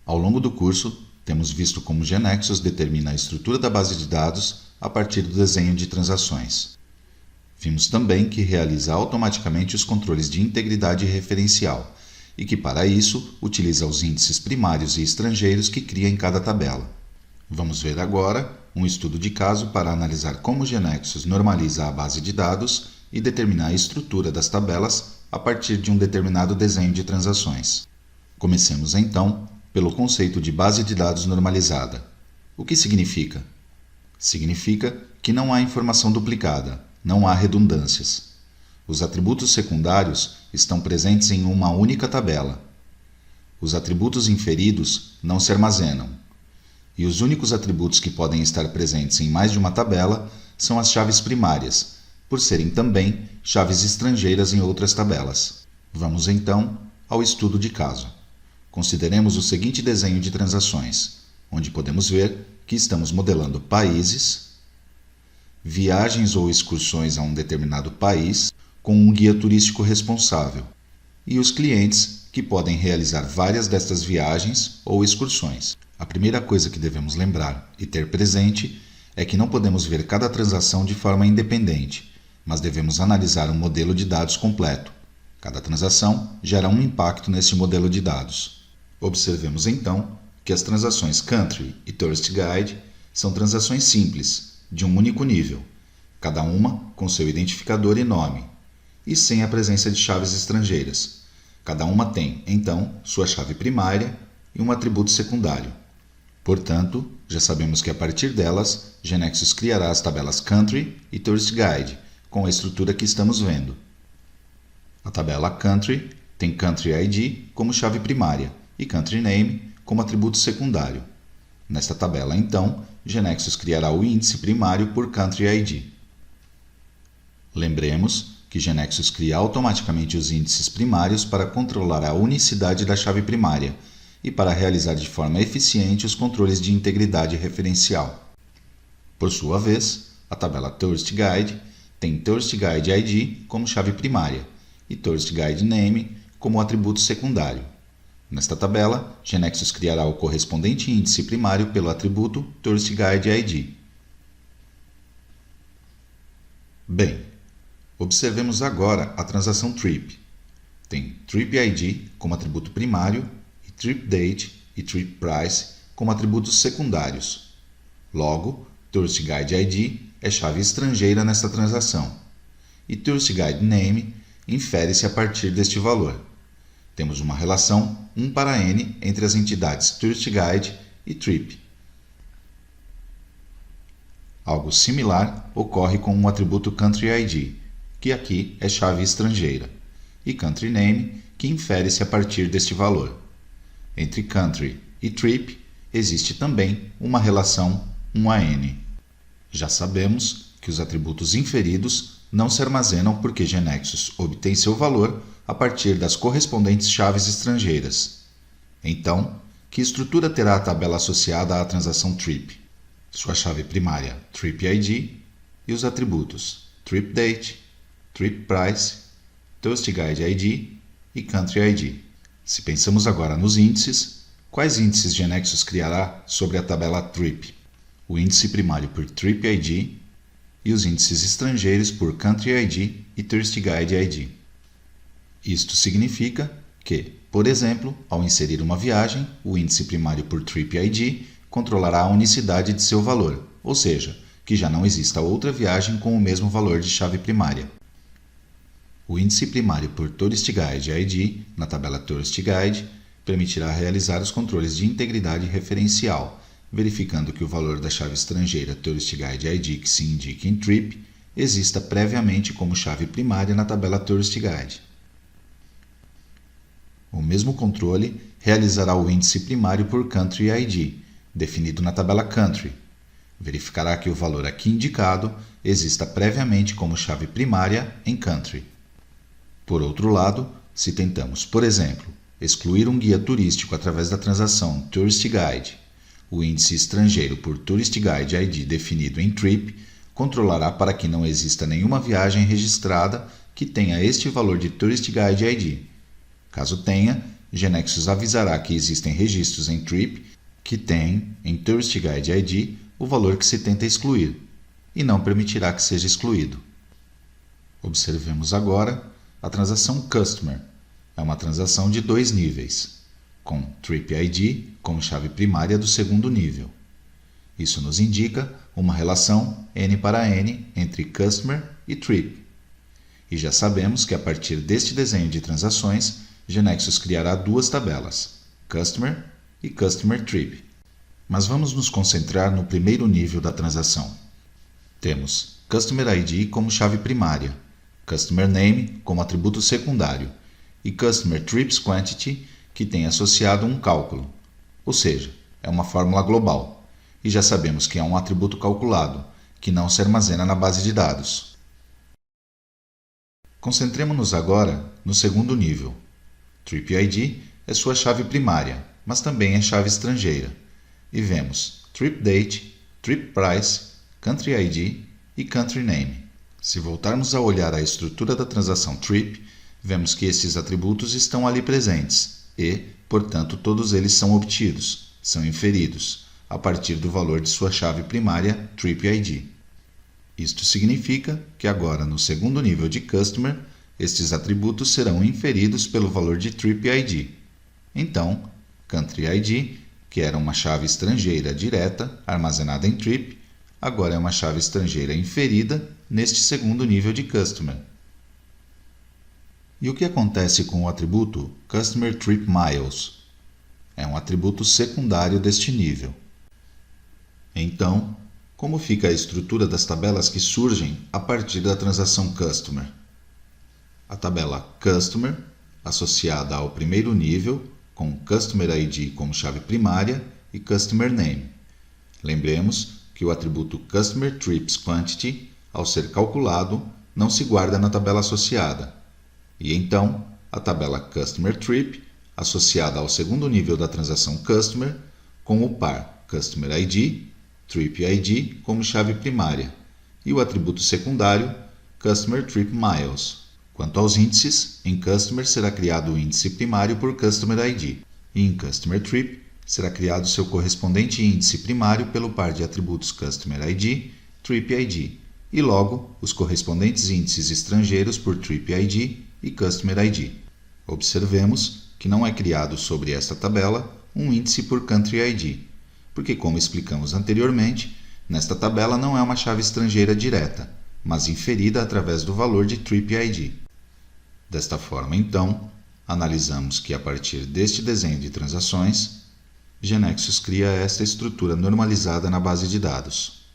Ao longo do curso, temos visto como GeneXus determina a estrutura da base de dados a partir do desenho de transações. Vimos também que realiza automaticamente os controles de integridade referencial e que, para isso, utiliza os índices primários e estrangeiros que cria em cada tabela. Vamos ver agora um estudo de caso para analisar como GeneXus normaliza a base de dados e determinar a estrutura das tabelas a partir de um determinado desenho de transações. Comecemos então pelo conceito de base de dados normalizada. O que significa? Significa que não há informação duplicada, não há redundâncias. Os atributos secundários estão presentes em uma única tabela. Os atributos inferidos não se armazenam. E os únicos atributos que podem estar presentes em mais de uma tabela são as chaves primárias, por serem também chaves estrangeiras em outras tabelas. Vamos então ao estudo de caso. Consideremos o seguinte desenho de transações, onde podemos ver que estamos modelando países, viagens ou excursões a um determinado país com um guia turístico responsável, e os clientes que podem realizar várias destas viagens ou excursões. A primeira coisa que devemos lembrar e ter presente é que não podemos ver cada transação de forma independente, mas devemos analisar um modelo de dados completo. Cada transação gera um impacto nesse modelo de dados. Observemos então que as transações Country e Tourist Guide são transações simples, de um único nível, cada uma com seu identificador e nome, e sem a presença de chaves estrangeiras. Cada uma tem, então, sua chave primária e um atributo secundário. Portanto, já sabemos que a partir delas, GeneXus criará as tabelas Country e Tourist Guide, com a estrutura que estamos vendo. A tabela Country tem Country ID como chave primária e Country Name como atributo secundário. Nesta tabela, então, GeneXus criará o índice primário por Country ID. Lembremos que GeneXus cria automaticamente os índices primários para controlar a unicidade da chave primária e para realizar de forma eficiente os controles de integridade referencial. Por sua vez, a tabela Tourist Guide tem Tourist Guide ID como chave primária e Tourist Guide Name como atributo secundário. Nesta tabela, GeneXus criará o correspondente índice primário pelo atributo Tourist Guide ID. Bem, observemos agora a transação Trip. Tem Trip ID como atributo primário e Trip Date e Trip Price como atributos secundários. Logo, Tourist Guide ID é chave estrangeira nesta transação e Tourist Guide Name infere-se a partir deste valor. Temos uma relação 1:n entre as entidades Tourist Guide e Trip. Algo similar ocorre com o atributo Country ID, que aqui é chave estrangeira, e Country Name, que infere-se a partir deste valor. Entre Country e Trip existe também uma relação 1:n. Já sabemos que os atributos inferidos não se armazenam porque GeneXus obtém seu valor a partir das correspondentes chaves estrangeiras. Então, que estrutura terá a tabela associada à transação Trip? Sua chave primária Trip ID e os atributos Trip Date, Trip Price, Tourist Guide ID e Country ID. Se pensamos agora nos índices, quais índices GeneXus criará sobre a tabela Trip? O índice primário por Trip ID e os índices estrangeiros por Country ID e Tourist Guide ID. Isto significa que, por exemplo, ao inserir uma viagem, o índice primário por Trip ID controlará a unicidade de seu valor, ou seja, que já não exista outra viagem com o mesmo valor de chave primária. O índice primário por Tourist Guide ID, na tabela Tourist Guide, permitirá realizar os controles de integridade referencial, verificando que o valor da chave estrangeira Tourist Guide ID que se indica em Trip exista previamente como chave primária na tabela Tourist Guide. O mesmo controle realizará o índice primário por Country ID, definido na tabela Country. Verificará que o valor aqui indicado exista previamente como chave primária em Country. Por outro lado, se tentamos, por exemplo, excluir um guia turístico através da transação Tourist Guide, o índice estrangeiro por Tourist Guide ID definido em Trip controlará para que não exista nenhuma viagem registrada que tenha este valor de Tourist Guide ID. Caso tenha, GeneXus avisará que existem registros em trip que têm, em Tourist Guide ID, o valor que se tenta excluir, e não permitirá que seja excluído. Observemos agora a transação Customer. É uma transação de 2 níveis, com Trip ID como chave primária do segundo nível. Isso nos indica uma relação N para N entre Customer e Trip. E já sabemos que a partir deste desenho de transações, GeneXus criará 2 tabelas, Customer e Customer Trip. Mas vamos nos concentrar no primeiro nível da transação. Temos Customer ID como chave primária, Customer Name como atributo secundário e Customer Trips Quantity, que tem associado um cálculo, ou seja, é uma fórmula global, e já sabemos que é um atributo calculado, que não se armazena na base de dados. Concentremos-nos agora no segundo nível. Trip ID é sua chave primária, mas também é chave estrangeira, e vemos Trip Date, Trip Price, Country ID e Country Name. Se voltarmos a olhar a estrutura da transação Trip, vemos que esses atributos estão ali presentes e, portanto, todos eles são obtidos, são inferidos, a partir do valor de sua chave primária Trip ID. Isto significa que agora, no segundo nível de Customer, estes atributos serão inferidos pelo valor de Trip ID. Então, Country ID, que era uma chave estrangeira direta armazenada em Trip, agora é uma chave estrangeira inferida neste segundo nível de Customer. E o que acontece com o atributo Customer Trip Miles? É um atributo secundário deste nível. Então, como fica a estrutura das tabelas que surgem a partir da transação Customer? A tabela Customer, associada ao primeiro nível, com Customer ID como chave primária e Customer Name. Lembremos que o atributo Customer Trips Quantity, ao ser calculado, não se guarda na tabela associada. E então, a tabela Customer Trip, associada ao segundo nível da transação Customer, com o par Customer ID, Trip ID como chave primária, e o atributo secundário Customer Trip Miles. Quanto aos índices, em Customer será criado o índice primário por Customer ID, e em Customer Trip será criado seu correspondente índice primário pelo par de atributos Customer ID, Trip ID, e logo os correspondentes índices estrangeiros por Trip ID e Customer ID. Observemos que não é criado sobre esta tabela um índice por Country ID, porque, como explicamos anteriormente, nesta tabela não é uma chave estrangeira direta, mas inferida através do valor de Trip ID. Desta forma, então, analisamos que a partir deste desenho de transações, GeneXus cria esta estrutura normalizada na base de dados.